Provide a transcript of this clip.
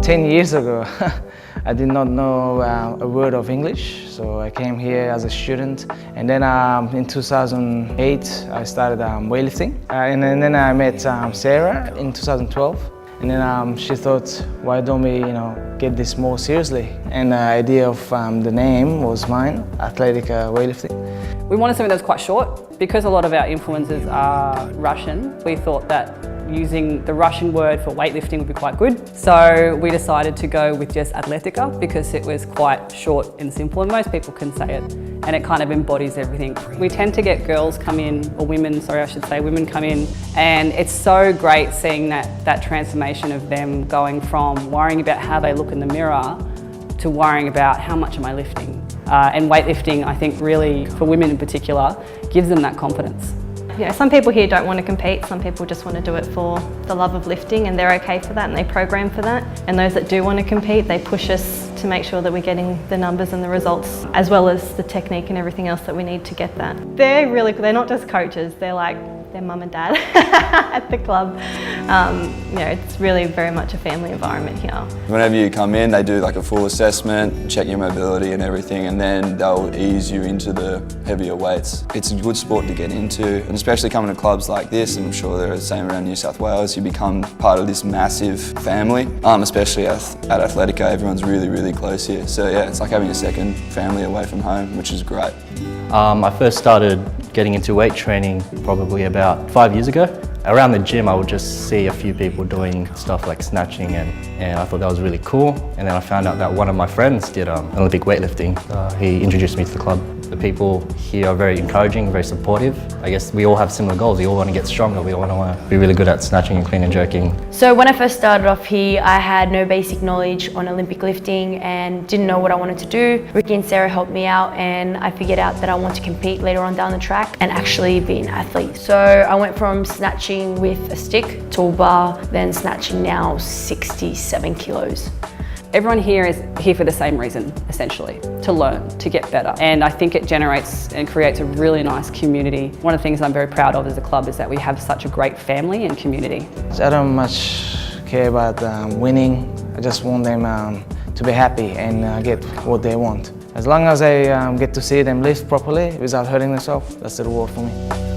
10 years ago, I did not know a word of English, so I came here as a student. And then in 2008, I started weightlifting. And then I met Sarah in 2012. And then she thought, why don't we, get this more seriously? And the idea of the name was mine, Atletika weightlifting. We wanted something that was quite short. Because a lot of our influencers are Russian, we thought that using the Russian word for weightlifting would be quite good. So we decided to go with just Atletika because it was quite short and simple and most people can say it and it kind of embodies everything. We tend to get girls come in, or women, sorry I should say, women come in, and it's so great seeing that transformation of them going from worrying about how they look in the mirror to worrying about how much am I lifting. And weightlifting, I think really, for women in particular, gives them that confidence. Some people here don't want to compete, some people just want to do it for the love of lifting and they're okay for that and they program for that. And those that do want to compete, they push us to make sure that we're getting the numbers and the results as well as the technique and everything else that we need to get that. They're not just coaches, they're like their mum and dad at the club. It's really very much a family environment here. Whenever you come in, they do like a full assessment, check your mobility and everything, and then they'll ease you into the heavier weights. It's a good sport to get into, and especially coming to clubs like this, and I'm sure they're the same around New South Wales, you become part of this massive family, especially at Atletika, everyone's really, really close here. So yeah, it's like having a second family away from home, which is great. I first started getting into weight training probably about 5 years ago. Around the gym I would just see a few people doing stuff like snatching and I thought that was really cool. And then I found out that one of my friends did Olympic weightlifting. He introduced me to the club. The people here are very encouraging, very supportive. I guess we all have similar goals. We all want to get stronger. We all want to be really good at snatching and clean and jerking. So when I first started off here, I had no basic knowledge on Olympic lifting and didn't know what I wanted to do. Ricky and Sarah helped me out and I figured out that I want to compete later on down the track and actually be an athlete. So I went from snatching with a stick to a bar, then snatching now 67 kilos. Everyone here is here for the same reason, essentially, to learn, to get better. And I think it generates and creates a really nice community. One of the things I'm very proud of as a club is that we have such a great family and community. I don't much care about winning. I just want them to be happy and get what they want. As long as I get to see them lift properly without hurting themselves, that's the reward for me.